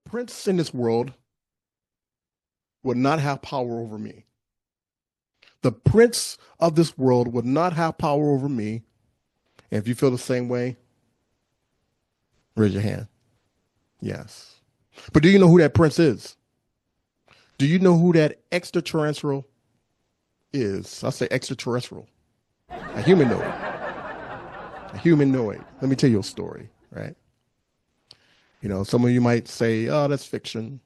prince in this world would not have power over me. The prince of this world would not have power over me. And if you feel the same way, raise your hand. Yes. But do you know who that prince is? Do you know who that extraterrestrial is? I say extraterrestrial. A humanoid. A humanoid. Let me tell you a story, right? You know, some of you might say, oh, that's fiction.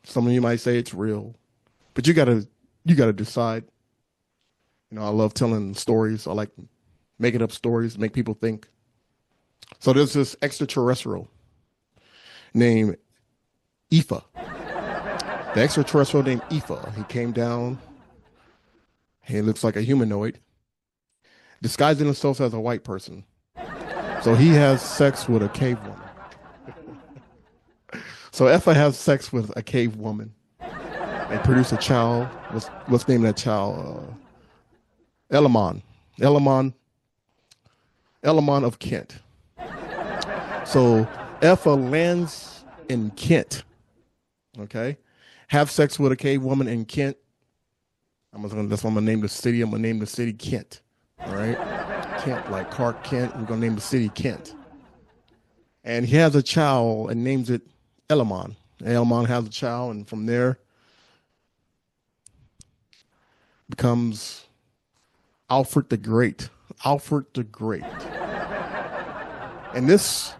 Some of you might say it's real. But you gotta decide. You know, I love telling stories. I like making up stories, make people think. So there's this extraterrestrial named EAFA. The extraterrestrial named EAFA. He came down. He looks like a humanoid, disguising himself as a white person. So he has sex with a cave woman. So EAFA has sex with a cave woman and produce a child. Let's name that child Ealhmund. Ealhmund of Kent. So EAFA lands in Kent. Okay, have sex with a cave woman in Kent. That's what I'm gonna name the city. I'm gonna name the city Kent. All right, Kent, like Clark Kent. We're gonna name the city Kent. And he has a child and names it Ealhmund. Ealhmund has a child, and from there becomes Alfred the Great. Alfred the Great. And this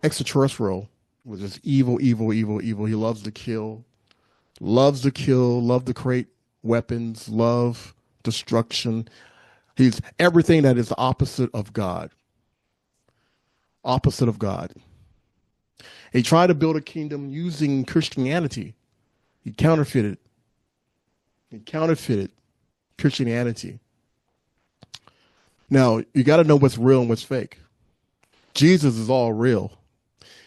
extraterrestrial was just evil, evil, evil, evil. He loves to kill, love to create weapons, love destruction. He's everything that is the opposite of God. Opposite of God. He tried to build a kingdom using Christianity. He counterfeited Christianity. Now, you got to know what's real and what's fake. Jesus is all real.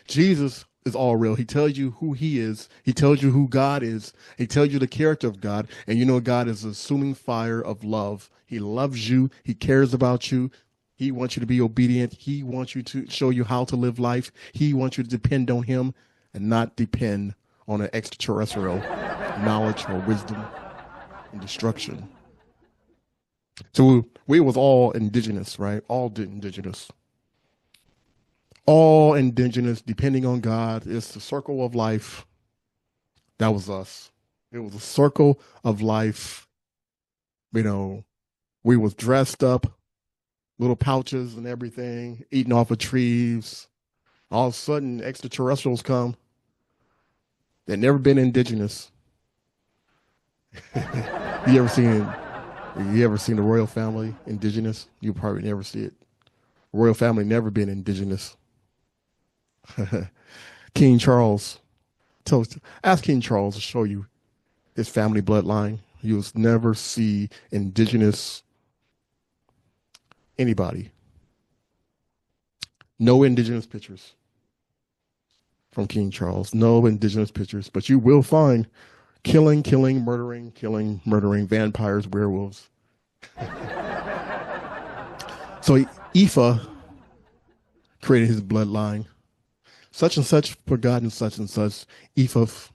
Jesus is all real. He tells you who he is. He tells you who God is. He tells you the character of God. And you know God is a consuming fire of love. He loves you. He cares about you. He wants you to be obedient. He wants you to show you how to live life. He wants you to depend on him and not depend on an extraterrestrial knowledge or wisdom and destruction. So we was all indigenous, right? All indigenous. All indigenous, depending on God. It's the circle of life. That was us. It was a circle of life. You know, we was dressed up, little pouches and everything, eating off of trees. All of a sudden, extraterrestrials come. They've never been indigenous. You ever seen the royal family indigenous? You probably never see it. Royal family never been indigenous. King Charles, ask King Charles to show you his family bloodline. You'll never see indigenous anybody. No indigenous pictures from King Charles. No indigenous pictures, but you will find killing, murdering, vampires, werewolves. So EAFA created his bloodline. Such and such forgotten such and such. EAFA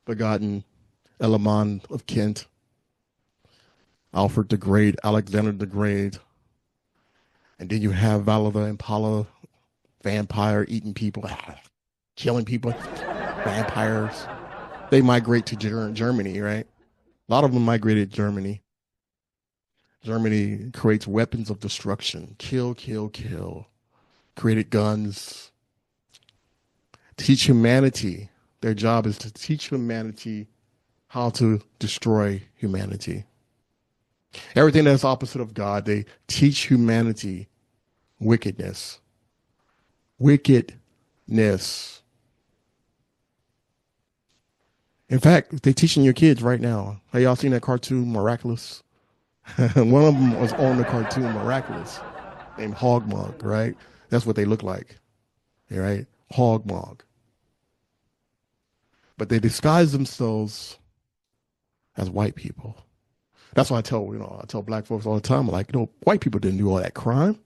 forgotten Ealhmund of Kent. Alfred the Great, Alexander the Great. And then you have Valor the Impala, vampire eating people, killing people, vampires. They migrate to Germany, right? A lot of them migrated to Germany. Germany creates weapons of destruction. Kill. Created guns. Teach humanity. Their job is to teach humanity how to destroy humanity. Everything that's opposite of God, they teach humanity wickedness. Wickedness. In fact, they're teaching your kids right now. Have y'all seen that cartoon, Miraculous? One of them was on the cartoon, Miraculous, named Hogmog, right? That's what they look like, right? Hogmog. But they disguise themselves as white people. That's why I tell black folks all the time, like, white people didn't do all that crime.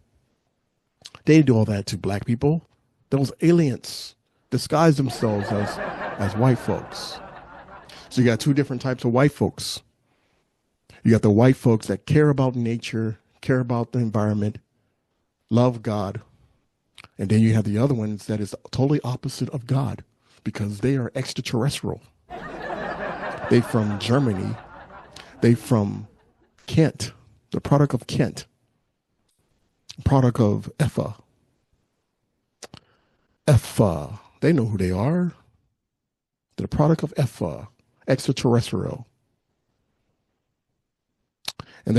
They didn't do all that to black people. Those aliens disguise themselves as white folks. So you got two different types of white folks. You got the white folks that care about nature, care about the environment, love God. And then you have the other ones that is totally opposite of God because they are extraterrestrial. They from Germany. They from Kent, the product of Kent, product of EAFA. EAFA, they know who they are. They're the product of EAFA, extraterrestrial. And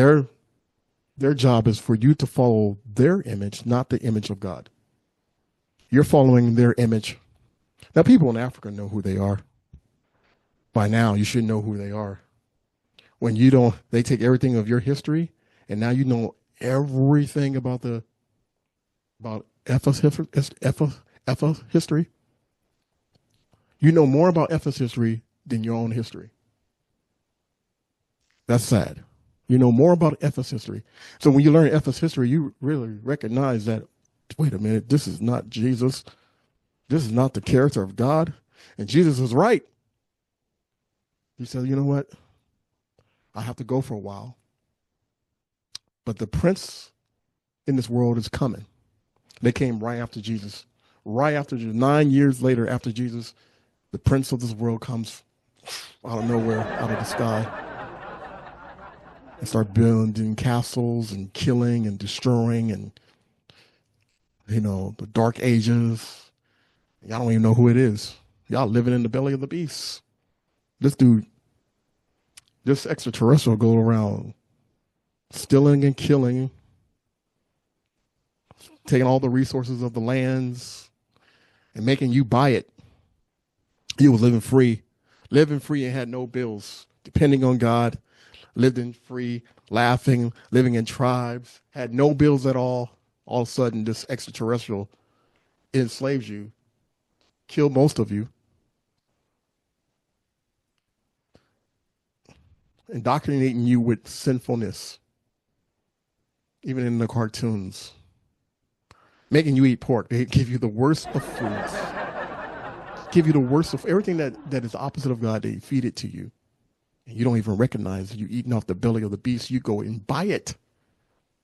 their job is for you to follow their image, not the image of God. You're following their image. Now, people in Africa know who they are. By now, you should know who they are. When you don't, they take everything of your history, and now you know everything about EAFA's history. You know more about EAFA's history than your own history. That's sad. You know more about EAFA's history. So when you learn EAFA's history, you really recognize that, wait a minute, this is not Jesus. This is not the character of God. And Jesus is right. He said, you know what? I have to go for a while. But the prince in this world is coming. They came right after Jesus. Right after 9 years later after Jesus, the prince of this world comes out of nowhere, out of the sky, and start building castles and killing and destroying and, the dark ages. Y'all don't even know who it is. Y'all living in the belly of the beast. This extraterrestrial go around stealing and killing, taking all the resources of the lands and making you buy it. You was living free and had no bills, depending on God, lived in free, laughing, living in tribes, had no bills at all. All of a sudden, this extraterrestrial enslaves you, killed most of you, indoctrinating you with sinfulness, even in the cartoons, making you eat pork. They give you the worst of foods, give you the worst of everything that is opposite of God. They feed it to you. And you don't even recognize you eating off the belly of the beast. You go and buy it.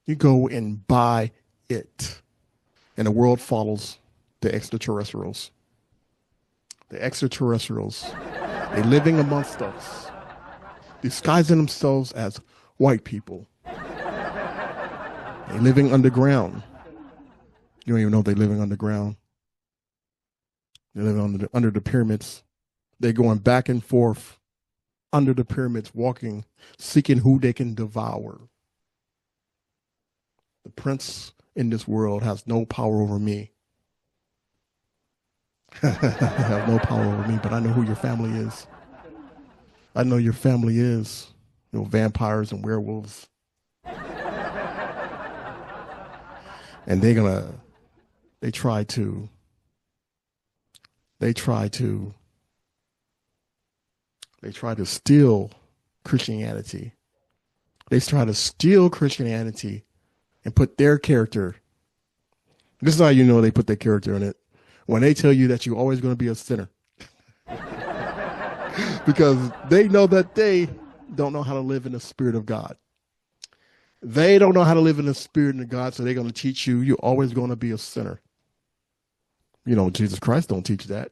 You go and buy it. And the world follows the extraterrestrials. The extraterrestrials, they're living amongst us, disguising themselves as white people. They're living underground. You don't even know they're living underground. They're living under the pyramids. They're going back and forth under the pyramids, walking, seeking who they can devour. The prince in this world has no power over me. Have no power over me, but I know who your family is. I know your family is. Vampires and werewolves. And they try to steal Christianity. They try to steal Christianity and put their character. This is how you know they put their character in it. When they tell you that you're always going to be a sinner. Because they know that they don't know how to live in the spirit of God. They don't know how to live in the spirit of God, so they're going to teach you you're always going to be a sinner. Jesus Christ don't teach that.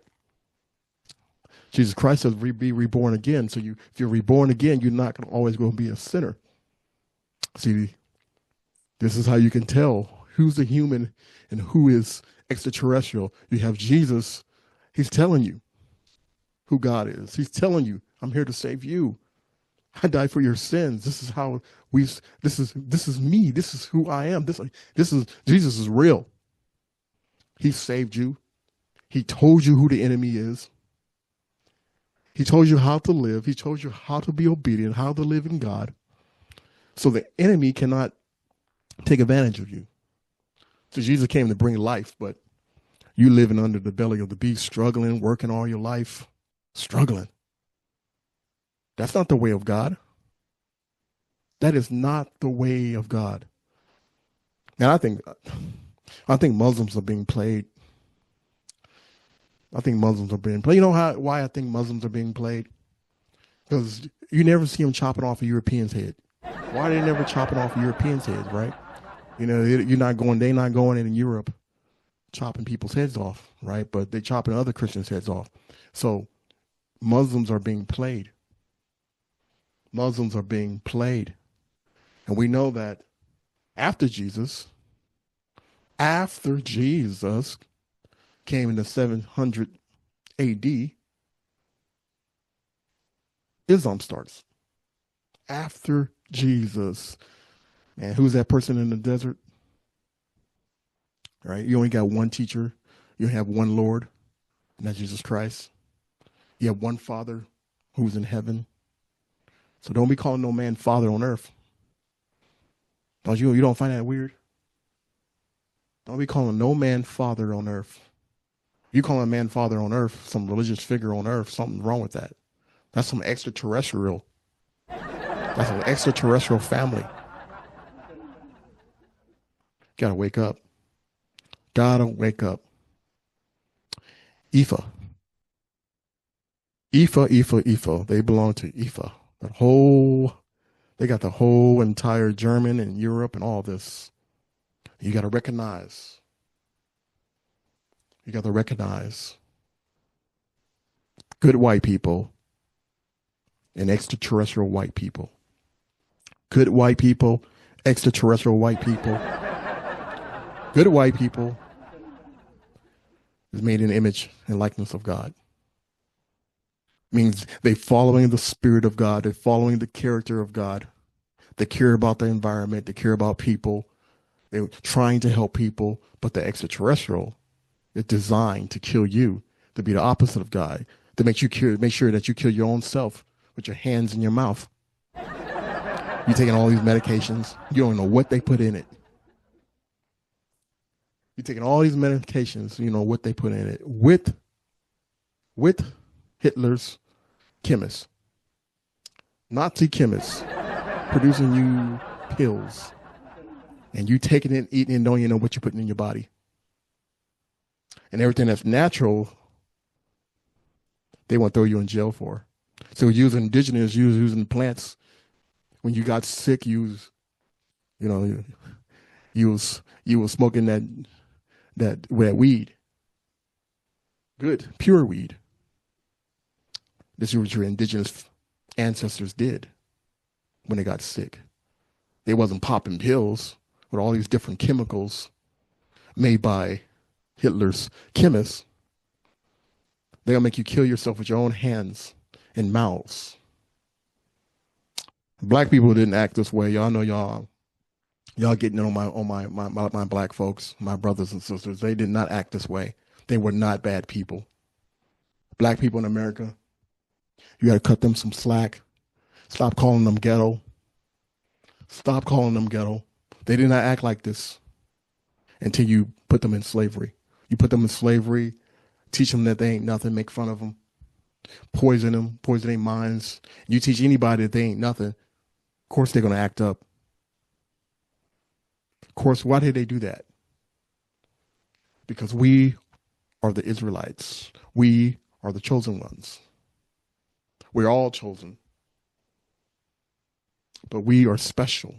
Jesus Christ says be reborn again. So if you're reborn again, you're not always going to be a sinner. See, this is how you can tell who's a human and who is extraterrestrial. You have Jesus. He's telling you who God is. He's telling you, I'm here to save you. I died for your sins. This is how this is me. This is who I am. Jesus is real. He saved you. He told you who the enemy is. He told you how to live. He told you how to be obedient, how to live in God. So the enemy cannot take advantage of you. So Jesus came to bring life, but you living under the belly of the beast, struggling, working all your life, struggling. That's not the way of God. That is not the way of God. And I think Muslims are being played. I think Muslims are being played. You know why I think Muslims are being played? Because you never see them chopping off a European's head. Why are they never chopping off Europeans' heads, right? They're not going in Europe chopping people's heads off, right? But they're chopping other Christians' heads off. So Muslims are being played. Muslims are being played. And we know that after Jesus came in the 700 AD, Islam starts. After Jesus. And who's that person in the desert? Right? You only got one teacher. You have one Lord, and that's Jesus Christ. You have one Father who's in heaven. So don't be calling no man Father on earth. You don't find that weird? Don't be calling no man Father on earth. You call a man Father on earth, some religious figure on earth, something wrong with that. That's some extraterrestrial. That's an extraterrestrial family. Gotta wake up. Gotta wake up. EAFA. EAFA. They belong to EAFA. They got the whole entire German and Europe and all this. You gotta recognize. You gotta recognize good white people and extraterrestrial white people. Good white people, extraterrestrial white people. Good white people is made in the image and likeness of God. Means they're following the spirit of God. They're following the character of God. They care about the environment. They care about people. They're trying to help people. But the extraterrestrial is designed to kill you, to be the opposite of God, to make sure that you kill your own self with your hands in your mouth. You're taking all these medications. You don't know what they put in it. You're taking all these medications, you know what they put in it. With Hitler's chemists, Nazi chemists, producing you pills. And you taking it, eating it, and don't even know what you're putting in your body. And everything that's natural, they want to throw you in jail for. So using indigenous, using plants. When you got sick, you was smoking that weed. Good, pure weed. This is what your indigenous ancestors did when they got sick. They wasn't popping pills with all these different chemicals made by Hitler's chemists. They'll make you kill yourself with your own hands and mouths. Black people didn't act this way. Y'all know y'all getting on my black folks, my brothers and sisters. They did not act this way. They were not bad people. Black people in America, you got to cut them some slack. Stop calling them ghetto. Stop calling them ghetto. They did not act like this until you put them in slavery. You put them in slavery, teach them that they ain't nothing, make fun of them, poison them, poison their minds. You teach anybody that they ain't nothing, of course they're going to act up. Of course, why did they do that? Because we are the Israelites. We are the chosen ones. We're all chosen. But we are special.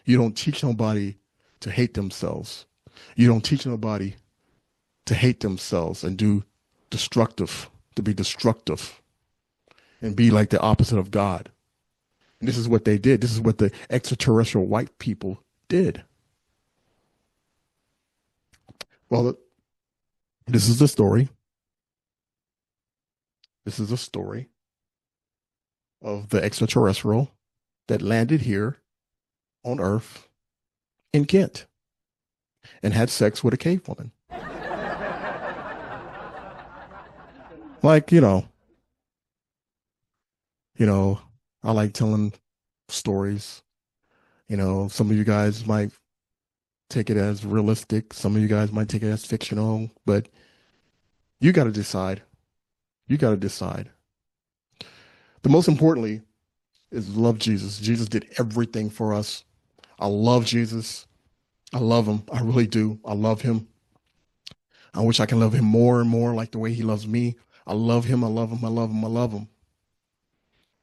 You don't teach nobody to hate themselves. You don't teach nobody to hate themselves and to be destructive and be like the opposite of God. And this is what they did. This is what the extraterrestrial white people did. Well, this is the story. This is a story of the extraterrestrial that landed here on Earth in Kent and had sex with a cave woman. Like, I like telling stories. Some of you guys might take it as realistic. Some of you guys might take it as fictional, but you got to decide. You got to decide. The most importantly is love Jesus. Jesus did everything for us. I love Jesus. I love him. I really do. I love him. I wish I can love him more and more like the way he loves me. I love him. I love him. I love him. I love him.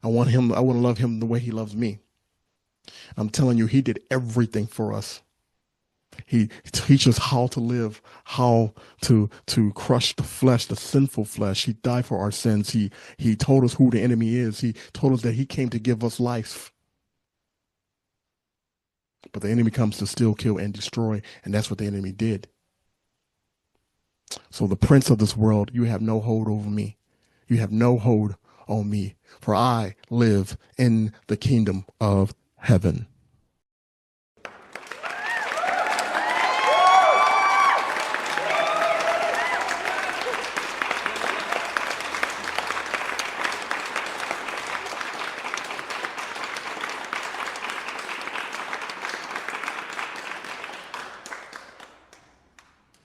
I want him. I want to love him the way he loves me. I'm telling you, he did everything for us. He teaches how to live, how to crush the flesh, the sinful flesh. He died for our sins. He told us who the enemy is. He told us that he came to give us life. But the enemy comes to steal, kill, and destroy, and that's what the enemy did. So the prince of this world, you have no hold over me. You have no hold on me, for I live in the kingdom of heaven.